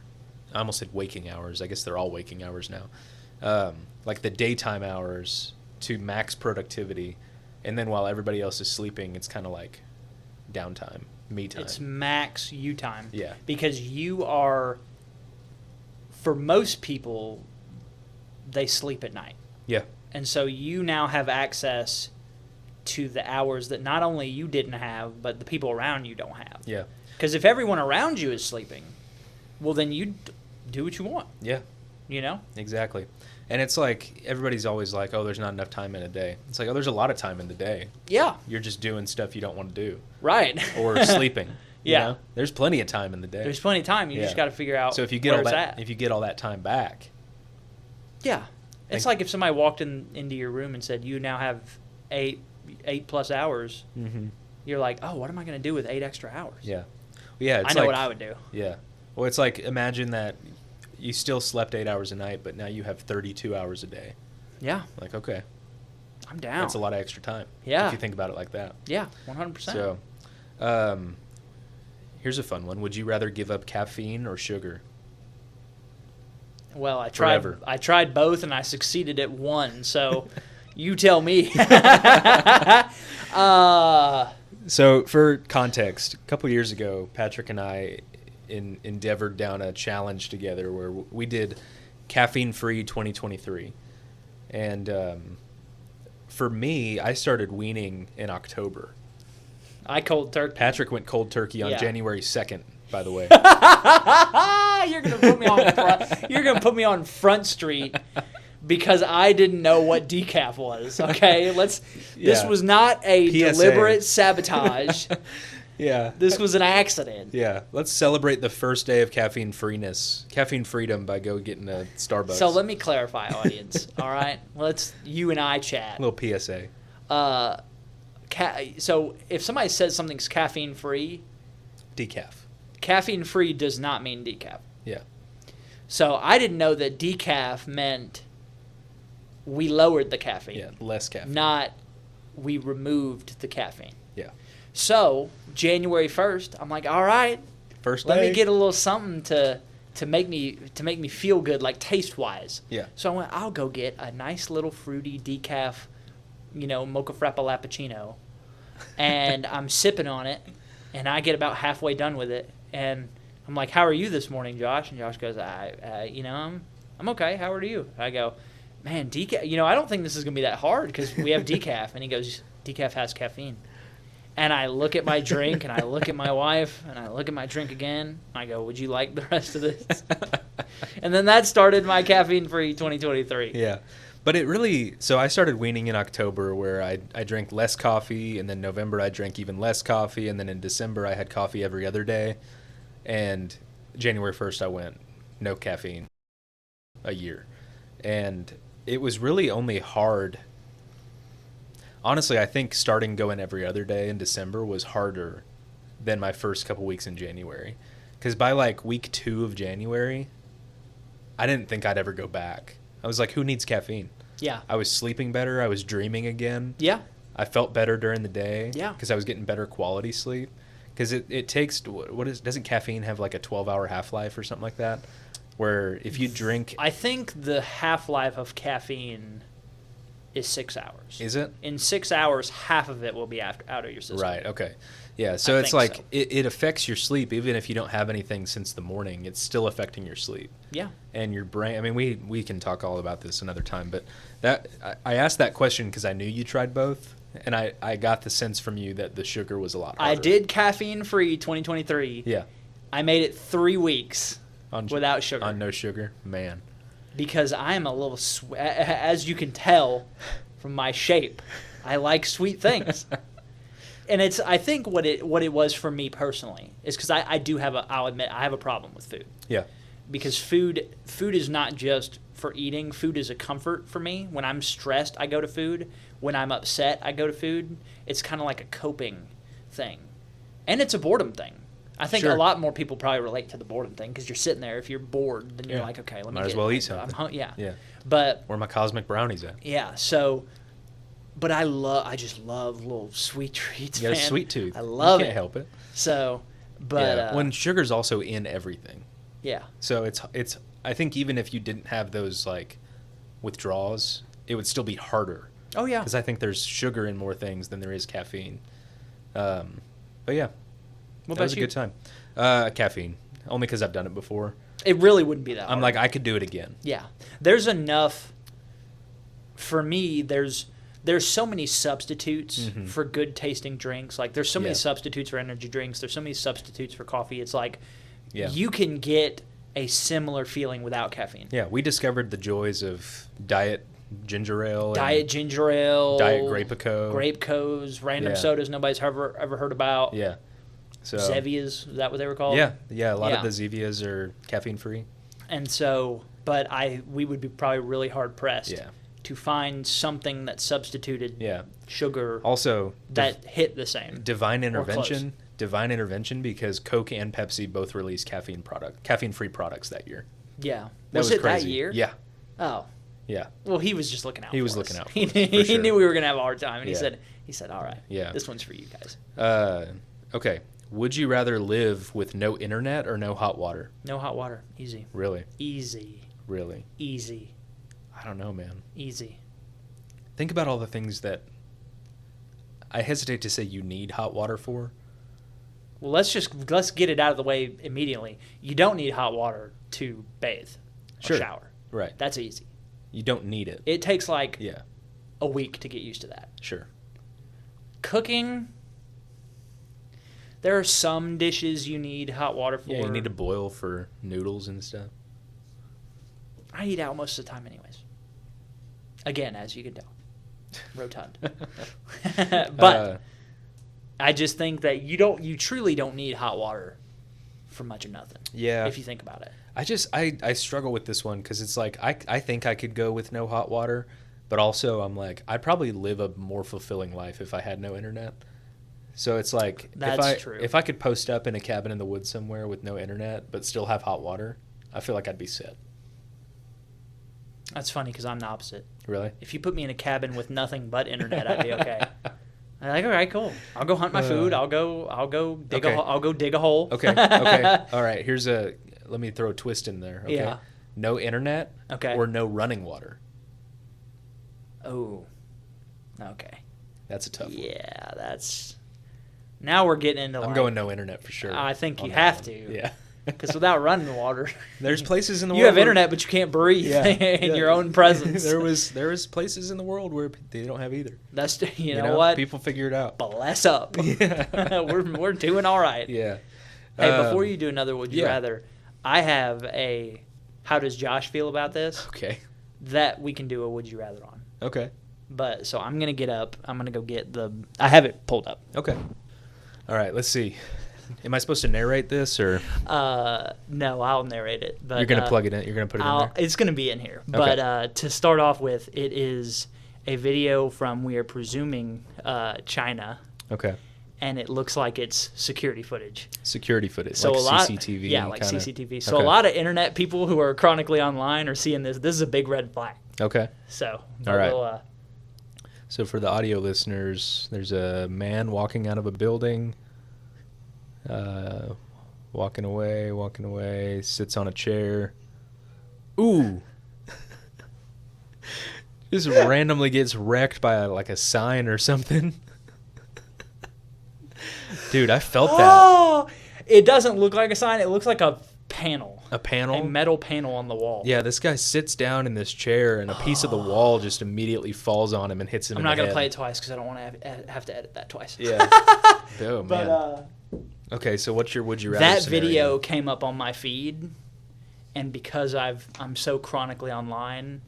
I almost said waking hours. I guess they're all waking hours now. Like the daytime hours to max productivity. And then while everybody else is sleeping, it's kind of like downtime, me time. It's max you time. Yeah. Because you are, for most people, they sleep at night. Yeah. And so you now have access to the hours that not only you didn't have, but the people around you don't have. Yeah. Because if everyone around you is sleeping, well, then you do what you want. Yeah. You know? Exactly. And it's like, everybody's always like, oh, there's not enough time in a day. It's like, oh, there's a lot of time in the day. Yeah. You're just doing stuff you don't want to do. Right. Or sleeping. Yeah. You know? There's plenty of time in the day. There's plenty of time. You just got to figure out so if you get where all it's that, at. if you get all that time back. Yeah. It's like if somebody walked into your room and said, you now have 8 plus hours. Mm-hmm. You're like, oh, what am I going to do with 8 extra hours? Yeah. Yeah. It's I know what I would do. Yeah. Well, it's like, imagine that you still slept 8 hours a night, but now you have 32 hours a day. Yeah. Like, okay. I'm down. That's a lot of extra time. Yeah. If you think about it like that. Yeah, 100%. So, here's a fun one. Would you rather give up caffeine or sugar? Well, I tried both, and I succeeded at one. So, you tell me. So, for context, a couple years ago, Patrick and I endeavored down a challenge together where we did caffeine-free 2023. And for me, I started weaning in October. I cold turkey. Patrick went cold turkey on January 2nd, by the way. You're gonna put me on Front Street because I didn't know what decaf was. Okay, This was not a PSA. deliberate sabotage. Yeah. This was an accident. Yeah. Let's celebrate the first day of caffeine freedom by getting a Starbucks. So let me clarify, audience. All right, you and I chat. A little PSA. So if somebody says something's caffeine free, Decaf. Caffeine free does not mean decaf. Yeah. So I didn't know that decaf meant we lowered the caffeine. Yeah, less caffeine. Not we removed the caffeine. Yeah. So January 1st, I'm like, all right, first day. let me get a little something to make me feel good, like taste wise. Yeah. So I went, I'll go get a nice little fruity decaf, mocha frappuccino, and I'm sipping on it, and I get about halfway done with it, and I'm like, how are you this morning, Josh? And Josh goes, I'm okay. How are you? I go, man, decaf. I don't think this is gonna be that hard because we have decaf, and he goes, decaf has caffeine. And I look at my drink, and I look at my wife, and I look at my drink again. I go, would you like the rest of this? And then that started my caffeine-free 2023. Yeah. But it really, so I started weaning in October where I drank less coffee, and then November I drank even less coffee, and then in December I had coffee every other day. And January 1st I went no caffeine a year. And it was really only hard. Honestly, I think starting going every other day in December was harder than my first couple weeks in January. Because by like week 2 of January, I didn't think I'd ever go back. I was like, who needs caffeine? Yeah. I was sleeping better. I was dreaming again. Yeah. I felt better during the day. Yeah. Because I was getting better quality sleep. Because it takes, doesn't caffeine have like a 12-hour half-life or something like that? Where if you drink... I think the half-life of caffeine is 6 hours. Is it? In 6 hours, half of it will be out of your system. Right, okay. Yeah, so it's like it affects your sleep. Even if you don't have anything since the morning, it's still affecting your sleep. Yeah. And your brain, I mean, we can talk all about this another time, but I asked that question because I knew you tried both, and I got the sense from you that the sugar was a lot harder. I did caffeine-free 2023. Yeah. I made it 3 weeks without sugar. On no sugar? Man. Because I'm a little, as you can tell from my shape, I like sweet things. And it's, I think what it was for me personally is because I'll admit, I have a problem with food. Yeah. Because food is not just for eating. Food is a comfort for me. When I'm stressed, I go to food. When I'm upset, I go to food. It's kind of like a coping thing. And it's a boredom thing. I think a lot more people probably relate to the boredom thing because you're sitting there. If you're bored, then you're like, okay, let me might as well eat something. Yeah. But where are my cosmic brownies at? Yeah. So, but I just love little sweet treats. You got man. a sweet tooth. I love it. You can't help it. So, but when sugar's also in everything. Yeah. So it's I think even if you didn't have those like withdrawals, it would still be harder. Oh yeah. Because I think there's sugar in more things than there is caffeine. But yeah. That was a good time. Caffeine. Only because I've done it before. It really wouldn't be that hard. I'm like, I could do it again. Yeah. There's enough. For me, there's so many substitutes for good tasting drinks. Like there's so many substitutes for energy drinks. There's so many substitutes for coffee. It's like you can get a similar feeling without caffeine. Yeah. We discovered the joys of diet ginger ale. Diet ginger ale. Diet Grape-Co. Random sodas nobody's ever heard about. Yeah. So Zevias, is that what they were called? Yeah, a lot of the Zevias are caffeine free. And so, but we would be probably really hard pressed to find something that substituted sugar. Also, that hit the same. Divine intervention because Coke and Pepsi both released caffeine-free products that year. Yeah, was it crazy. that year? Yeah. Oh. Yeah. Well, he was just looking out. He was for looking us. out. He knew we were gonna have a hard time, and he said, "All right, this one's for you guys." Okay. Would you rather live with no internet or no hot water? No hot water. Easy. Really? Easy. Really? Easy. I don't know, man. Easy. Think about all the things that I hesitate to say you need hot water for. Well, let's get it out of the way immediately. You don't need hot water to bathe or shower. Right. That's easy. You don't need it. It takes like a week to get used to that. Sure. Cooking, there are some dishes you need hot water for. Yeah, you need to boil for noodles and stuff. I eat out most of the time anyways. Again, as you can tell. Rotund. But I just think that you truly don't need hot water for much of nothing. Yeah. If you think about it. I struggle with this one because it's like I think I could go with no hot water, but also I'm like I'd probably live a more fulfilling life if I had no internet. So it's like true. If I could post up in a cabin in the woods somewhere with no internet but still have hot water, I feel like I'd be set. That's funny because I'm the opposite. Really? If you put me in a cabin with nothing but internet, I'd be okay. I'm like, all right, cool. I'll go hunt my food. I'll go dig a hole. Okay. All right. Let me throw a twist in there. Okay. Yeah. No internet. Okay. Or no running water. Oh. Okay. That's a tough one. Yeah, that's. Now we're getting into. I'm going no internet for sure. I think you have to. Yeah. Because without running water, there's places in the world you have internet, but you can't breathe in your own presence. there was places in the world where they don't have either. That's you know what? People figure it out. Bless up. Yeah. we're doing all right. Yeah. Hey, before you do another would you rather, I have a how does Josh feel about this? Okay. That we can do a would you rather on. Okay. But so I'm gonna get up. I'm gonna go get I have it pulled up. Okay. All right. Let's see. Am I supposed to narrate this or? No, I'll narrate it. But you're gonna plug it in. You're gonna put it in there. It's gonna be in here. Okay. But to start off with, it is a video from we are presuming China. Okay. And it looks like it's security footage. Security footage, so like a lot, CCTV. Yeah, like kinda. CCTV. So a lot of internet people who are chronically online are seeing this. This is a big red flag. Okay. So all right. So for the audio listeners, there's a man walking out of a building. Walking away, sits on a chair. Ooh. Just randomly gets wrecked by like a sign or something. Dude, I felt that. Oh, it doesn't look like a sign. It looks like a panel. A panel? A metal panel on the wall. Yeah, this guy sits down in this chair and a piece of the wall just immediately falls on him and hits him in the head. I'm not going to play it twice because I don't want to have to edit that twice. Yeah. Oh, man. But, okay, so what's your would you rather that scenario? video came up on my feed, and because I'm so chronically online,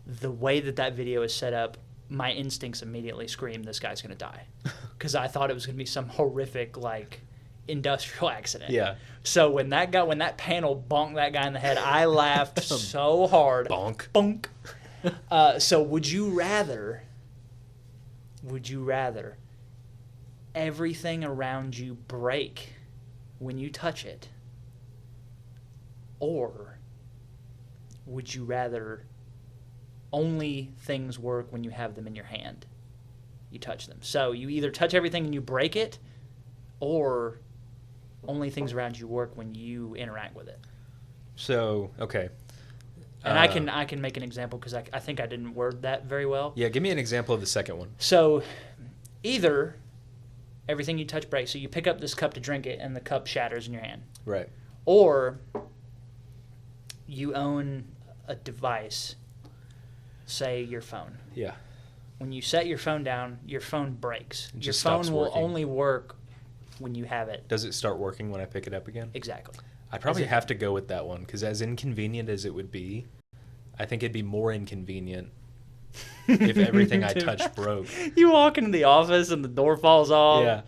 the way that video is set up, my instincts immediately scream, this guy's going to die. Because I thought it was going to be some horrific, like, industrial accident. Yeah. So when that panel bonked that guy in the head, I laughed so hard. Bonk. Bonk. So would you rather everything around you break when you touch it? Or would you rather only things work when you have them in your hand? You touch them. So you either touch everything and you break it, or only things around you work when you interact with it. So, okay. And I can make an example because I think I didn't word that very well. Yeah, give me an example of the second one. So either everything you touch breaks, so you pick up this cup to drink it and the cup shatters in your hand. Right. Or you own a device, say your phone. Yeah. When you set your phone down, your phone breaks. It Your just phone stops will working. only work when you have it. Does it start working when I pick it up again? Exactly. I'd probably have to go with that one because as inconvenient as it would be, I think it'd be more inconvenient if everything I touched broke. You walk into the office and the door falls off.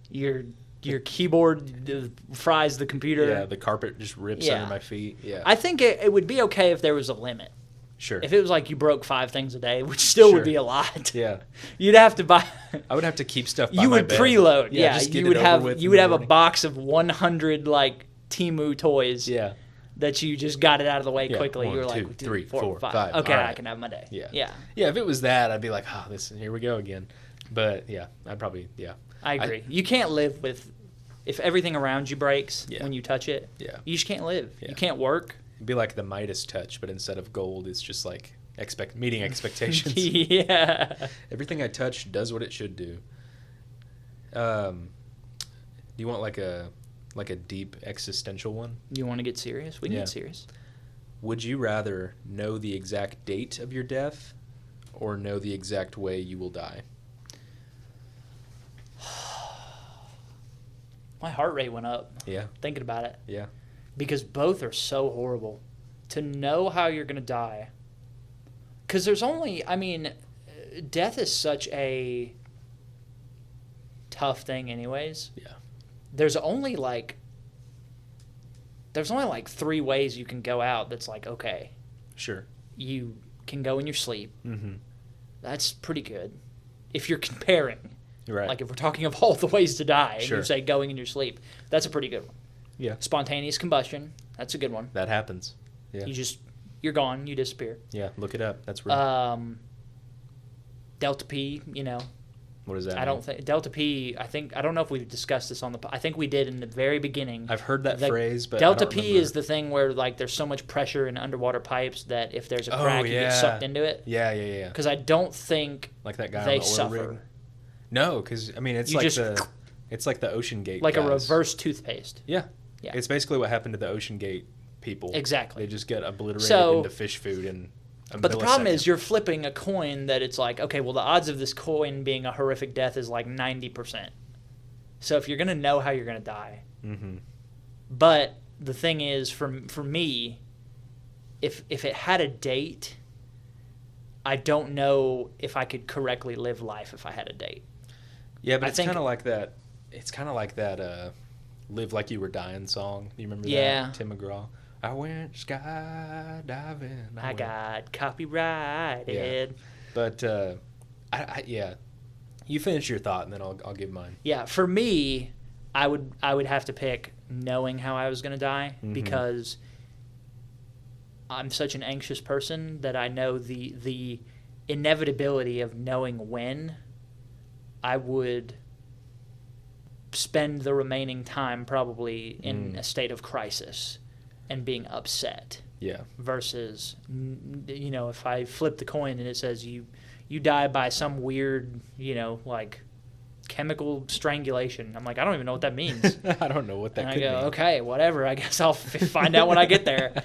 Yeah. Your keyboard fries the computer. Yeah, the carpet just rips under my feet. Yeah. I think it would be okay if there was a limit. Sure. If it was like you broke 5 things a day, which still would be a lot. Yeah. You'd have to buy. I would have to keep stuff by you my would bed. preload. Yeah. Just get you would it over have with you in would the have a morning. box of 100 like Temu toys. Yeah. That you just got it out of the way quickly. 1, you were 2, like 3, 4, 5. 5. Okay, right. I can have my day. Yeah. Yeah. Yeah. If it was that, I'd be like, here we go again. But yeah, I'd probably I agree. You can't live with if everything around you breaks when you touch it. Yeah. You just can't live. Yeah. You can't work. It'd be like the Midas touch, but instead of gold, it's just like meeting expectations. Yeah. Everything I touch does what it should do. Do you want like a deep existential one? You want to get serious? We can get serious. Would you rather know the exact date of your death or know the exact way you will die? My heart rate went up. Yeah. Thinking about it. Yeah. Because both are so horrible. To know how you're going to die. Because there's only, death is such a tough thing anyways. Yeah. There's only like 3 ways you can go out that's like, okay. Sure. You can go in your sleep. Mm-hmm. That's pretty good. If you're comparing. Right. Like if we're talking of all the ways to die, and Sure. you say going in your sleep, that's a pretty good one. Yeah. Spontaneous combustion, that's a good one. That happens. Yeah. You're gone, you disappear. Yeah, look it up. That's real. Delta P, What does that mean? I don't think Delta P. I don't know if we've discussed this on the. I think we did in the very beginning. I've heard that phrase, but Delta I don't P remember. is the thing where like there's so much pressure in underwater pipes that if there's a crack, you get sucked into it. Yeah. Because I don't think like that guy they on the oil suffer. rig. No, because it's You like just- it's like the Ocean Gate like guys. a reverse toothpaste. Yeah. Yeah. It's basically what happened to the Ocean Gate people. Exactly. They just get obliterated into fish food in a But the problem is millisecond. you're flipping a coin that it's like, okay, well, the odds of this coin being a horrific death is like 90%. So if you're going to know how you're going to die. Mm-hmm. But the thing is, for me, if it had a date, I don't know if I could correctly live life if I had a date. Yeah, but it's kind of like that. It's kind of like that "Live Like You Were Dying" song. Do you remember that? Tim McGraw. I went skydiving. I got copyrighted. Yeah. But yeah, you finish your thought and then I'll give mine. Yeah, for me, I would have to pick knowing how I was going to die because I'm such an anxious person that I know the inevitability of knowing when I would spend the remaining time probably in a state of crisis and being upset. Yeah. Versus, if I flip the coin and it says you die by some weird, like chemical strangulation. I'm like, I don't even know what that means. I don't know what that could mean. And I go, okay, whatever. I guess I'll find out when I get there.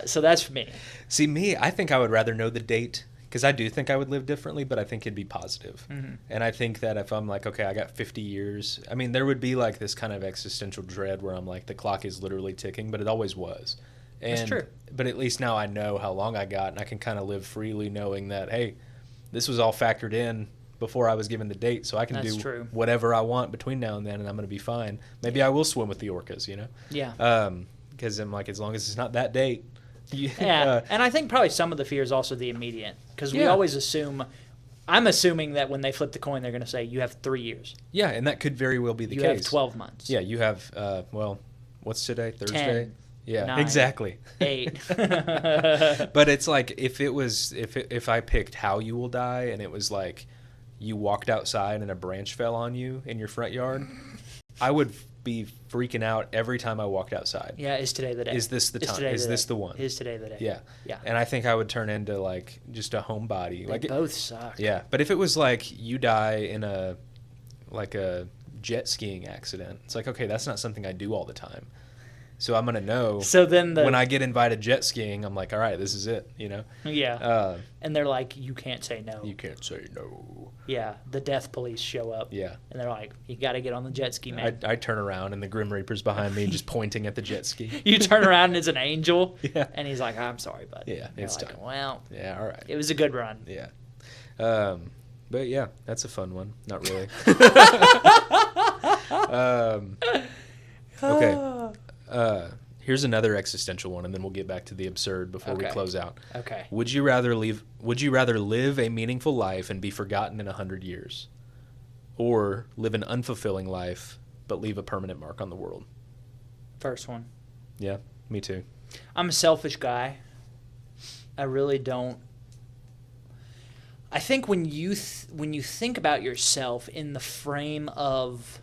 So that's for me. See, me, I think I would rather know the date because I do think I would live differently, but I think it'd be positive. Mm-hmm. And I think that if I'm like, okay, I got 50 years, I mean, there would be like this kind of existential dread where I'm like, the clock is literally ticking, but it always was. And, that's true. But at least now I know how long I got, and I can kind of live freely knowing that, hey, this was all factored in before I was given the date, so I can do whatever I want between now and then, and I'm going to be fine. Maybe I will swim with the orcas, Yeah. Because I'm like, as long as it's not that date. Yeah, and I think probably some of the fear is also the immediate, because we always assume, I'm assuming that when they flip the coin, they're going to say, you have 3 years. Yeah, and that could very well be the case. You have 12 months. Yeah, you have, what's today? Thursday? 10, yeah, 9, exactly. 8. But it's like, if I picked how you will die, and it was like, you walked outside and a branch fell on you in your front yard, I would be freaking out every time I walked outside. Yeah, is today the day? Is this the time? Is this the one? Is today the day? Yeah. Yeah. And I think I would turn into like just a homebody. They both suck. Yeah. But if it was like you die in a jet skiing accident, it's like, okay, that's not something I do all the time. So I'm going to know. So then when I get invited jet skiing, I'm like, all right, this is it, Yeah. And they're like, you can't say no. You can't say no. Yeah. The death police show up. Yeah. And they're like, you got to get on the jet ski, man. I turn around and the Grim Reaper's behind me just pointing at the jet ski. You turn around and it's an angel. Yeah. And he's like, I'm sorry, bud. Yeah, it's like, time. Well. Yeah, all right. It was a good run. Yeah. But yeah, that's a fun one. Not really. Okay. Here's another existential one, and then we'll get back to the absurd before we close out. Okay. Would you rather live a meaningful life and be forgotten in 100 years, or live an unfulfilling life but leave a permanent mark on the world? First one. Yeah, me too. I'm a selfish guy. I really don't. I think when you think about yourself in the frame of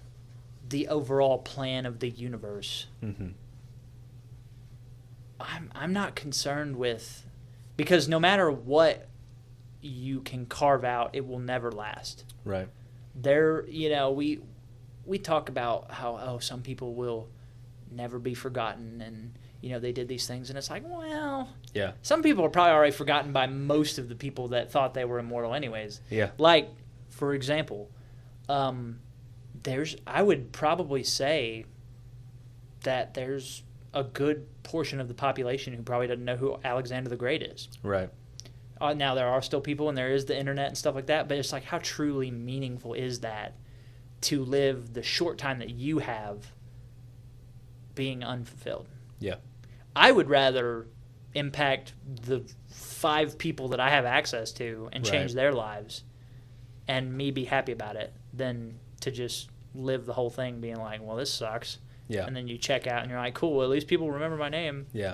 the overall plan of the universe. Mm-hmm. I'm not concerned with, because no matter what you can carve out, it will never last. Right. We talk about how some people will never be forgotten, and they did these things, and it's like, well, yeah. Some people are probably already forgotten by most of the people that thought they were immortal anyways. Yeah. Like, for example, I would probably say that there's a good portion of the population who probably doesn't know who Alexander the Great is. Right. Now, there are still people, and there is the internet and stuff like that, but it's like, how truly meaningful is that to live the short time that you have being unfulfilled? Yeah. I would rather impact the 5 people that I have access to and change their lives and me be happy about it than to just live the whole thing being like, well, this sucks. Yeah. And then you check out and you're like, cool, at least people remember my name. Yeah.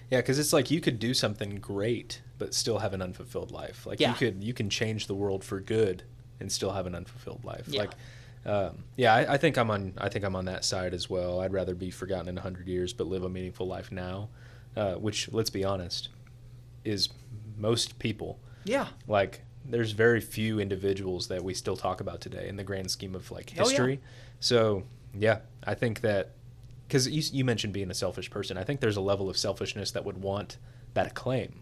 Yeah, because it's like you could do something great but still have an unfulfilled life. Like you can change the world for good and still have an unfulfilled life. Yeah. Like I think I'm on that side as well. I'd rather be forgotten in 100 years but live a meaningful life now, which, let's be honest, is most people. Yeah. Like, there's very few individuals that we still talk about today in the grand scheme of like history. Oh, yeah. So, yeah, I think that because you mentioned being a selfish person. I think there's a level of selfishness that would want that acclaim,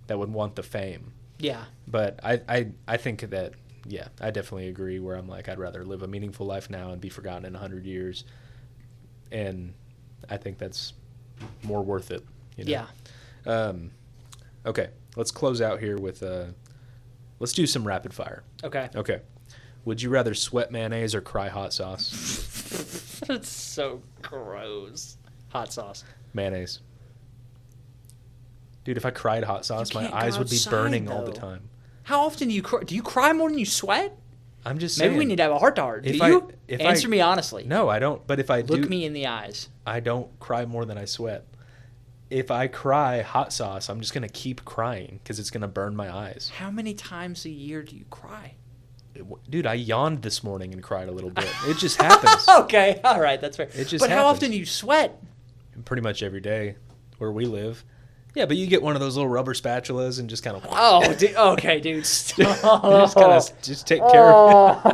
that would want the fame. Yeah. But I think that, yeah, I definitely agree where I'm like, I'd rather live a meaningful life now and be forgotten in 100 years. And I think that's more worth it. You know? Yeah. Okay, let's close out here with, let's do some rapid fire. Okay. Okay. Would you rather sweat mayonnaise or cry hot sauce? That's so gross. Hot sauce. Mayonnaise. Dude, if I cried hot sauce, my can't go eyes would be outside, burning all the though. time. How often do you cry? Do you cry more than you sweat? I'm just saying. Maybe we need to have a heart to heart. Do If you? if Answer me honestly. No, I don't. But if I do, Look me in the eyes. I don't cry more than I sweat. If I cry hot sauce, I'm just going to keep crying because it's going to burn my eyes. How many times a year do you cry? Dude, I yawned this morning and cried a little bit. It just happens. Okay, all right, that's fair. It just But how happens. often do you sweat? Pretty much every day where we live. Yeah, but you get one of those little rubber spatulas and just kind of... Oh, okay, dude. Stop. just kind of just take care of it.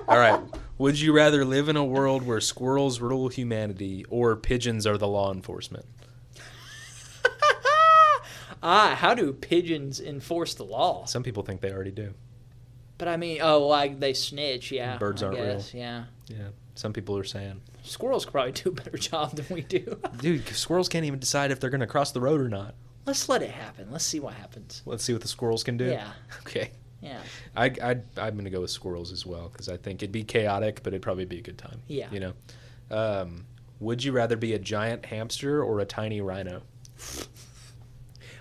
All right. Would you rather live in a world where squirrels rule humanity or pigeons are the law enforcement? How do pigeons enforce the law? Some people think they already do. But I mean, like they snitch, yeah. Birds aren't real. Yeah. Yeah, some people are saying. Squirrels could probably do a better job than we do. Dude, squirrels can't even decide if they're going to cross the road or not. Let's let it happen. Let's see what happens. Let's see what the squirrels can do. Yeah. Okay. Yeah. I'm going to go with squirrels as well because I think it'd be chaotic, but it'd probably be a good time. Yeah. You know? Would you rather be a giant hamster or a tiny rhino?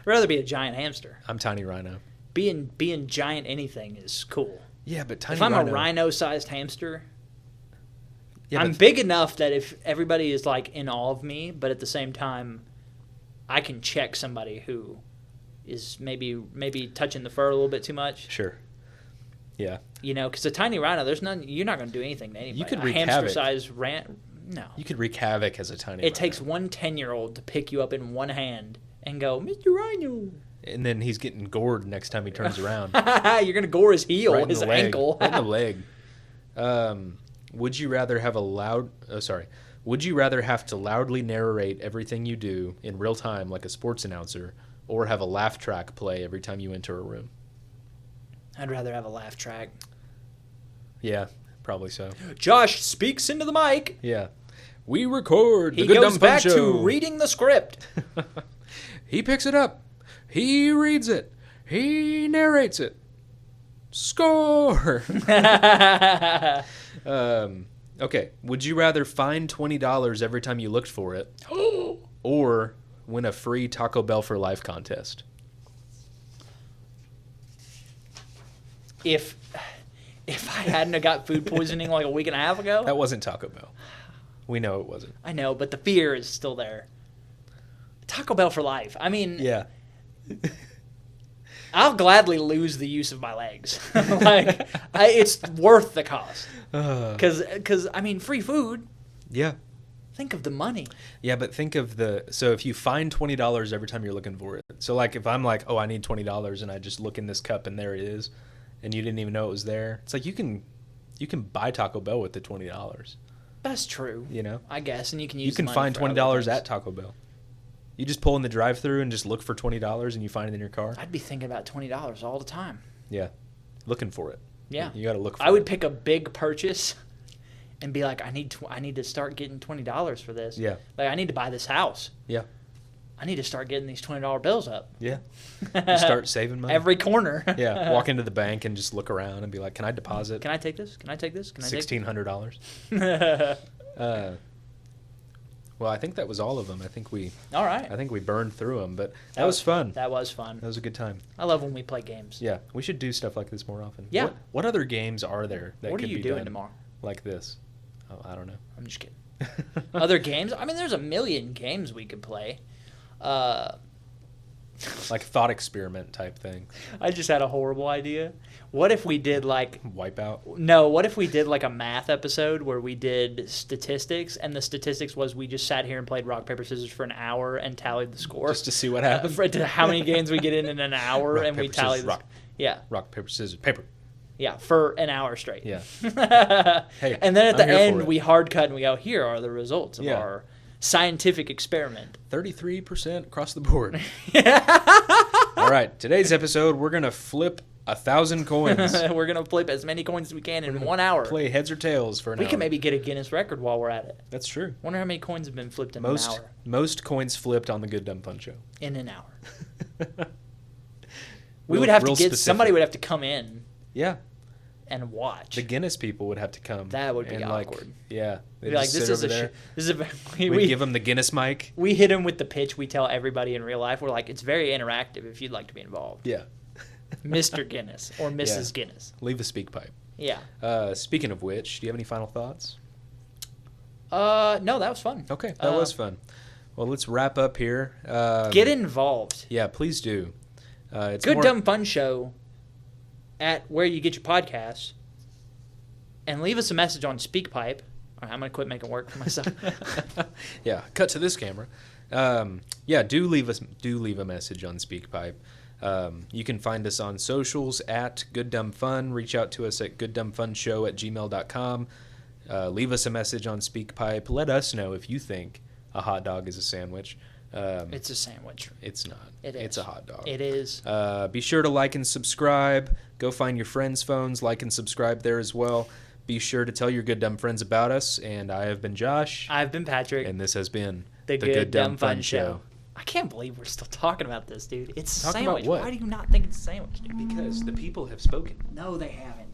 I'd rather be a giant hamster. I'm tiny rhino. Being giant anything is cool. Yeah, but tiny If I'm rhino... a rhino-sized hamster, Yeah, I'm big enough that if everybody is like in awe of me, but at the same time, I can check somebody who is maybe touching the fur a little bit too much. Sure. Yeah. You know, because a tiny rhino, you're not going to do anything to anybody. You could a wreak havoc. hamster-sized no. You could wreak havoc as a tiny rhino. It takes one 10-year-old to pick you up in one hand and go, Mr. Rhino. And then he's getting gored next time he turns around. You're going to gore his heel, Right in his the leg. ankle. Right in the leg. Would you rather have Would you rather have to loudly narrate everything you do in real time like a sports announcer or have a laugh track play every time you enter a room? I'd rather have a laugh track. Yeah, probably so. Josh speaks into the mic. Yeah. We record the He Good goes Dumb Fun back Show. to reading the script. He picks it up. He reads it. He narrates it. Score! Okay. Would you rather find $20 every time you looked for it or win a free Taco Bell for Life contest? If I hadn't have got food poisoning like a week and a half ago. That wasn't Taco Bell. We know it wasn't. I know, but the fear is still there. Taco Bell for life. I mean, Yeah. I'll gladly lose the use of my legs. It's worth the cost. Because I mean, free food. Yeah. Think of the money. Yeah, but think of so if you find $20 every time you're looking for it. So like if I'm like, oh, I need $20 and I just look in this cup and there it is and you didn't even know it was there. It's like you can buy Taco Bell with the $20. That's true. You know? I guess, and you can use. You can the find money for other $20 things. at Taco Bell. You just pull in the drive-thru and just look for $20 and you find it in your car. I'd be thinking about $20 all the time. Yeah, looking for it. Yeah, you got to look for it. I would pick a big purchase and be like, I need to start getting $20 for this. Yeah. Like I need to buy this house. Yeah. I need to start getting these $20 bills up. Yeah. Just start saving money. Every corner. Yeah. Walk into the bank and just look around and be like, can I deposit? Can I take this? Can I take this? Can I take $1,600. Well, I think that was all of them. I think we burned through them, but that was fun. That was fun. That was a good time. I love when we play games. Yeah, we should do stuff like this more often. Yeah. What other games are there that What could are you be doing done tomorrow? like this? Oh, I don't know. I'm just kidding. Other games? I mean, there's a million games we could play. Like thought experiment type thing. I just had a horrible idea. What if we did like Wipeout. No, what if we did like a math episode where we did statistics, and the statistics was we just sat here and played rock, paper, scissors for an hour and tallied the score. Just to see what happens. For how many games we get in an hour, Rock, and we paper, tally scissors, the rock. Yeah. Rock, paper, scissors, paper. Yeah, for an hour straight. Yeah. Hey, and then at the end, we hard cut and we go, here are the results of our scientific experiment. 33% across the board. All right, today's episode, we're going to flip 1,000 coins. We're going to flip as many coins as we can in 1 hour. Play heads or tails for an hour. We can maybe get a Guinness record while we're at it. That's true. Wonder how many coins have been flipped in an hour. Most coins flipped on the Good Dumb Fun Show. In an hour. We would have to get, somebody would have to come in. Yeah. And watch. The Guinness people would have to come. That would be awkward. Yeah. We'd be like, this is a we give them the Guinness mic. We hit them with the pitch. We tell everybody in real life. We're like, it's very interactive if you'd like to be involved. Yeah. Mr. Guinness or Mrs. Guinness. Leave a speak pipe. Yeah. Speaking of which, do you have any final thoughts? No, that was fun. Okay, that was fun. Well, let's wrap up here. Get involved. Yeah, please do. It's Good Dumb Fun Show at where you get your podcasts, and leave us a message on SpeakPipe. All right, I'm gonna quit making work for myself. Yeah, cut to this camera. Do leave a message on SpeakPipe. You can find us on socials at Good Dumb Fun. Reach out to us at gooddumbfunshow@gmail.com. Leave us a message on SpeakPipe. Let us know if you think a hot dog is a sandwich. It's a sandwich. It's not. It is. It's a hot dog. It is. Be sure to like and subscribe. Go find your friends' phones, like and subscribe there as well. Be sure to tell your good dumb friends about us. And I have been Josh. I've been Patrick. And this has been the Good Dumb Fun Show. I can't believe we're still talking about this, dude. It's a sandwich. Why do you not think it's a sandwich, dude? Because the people have spoken. No, they haven't.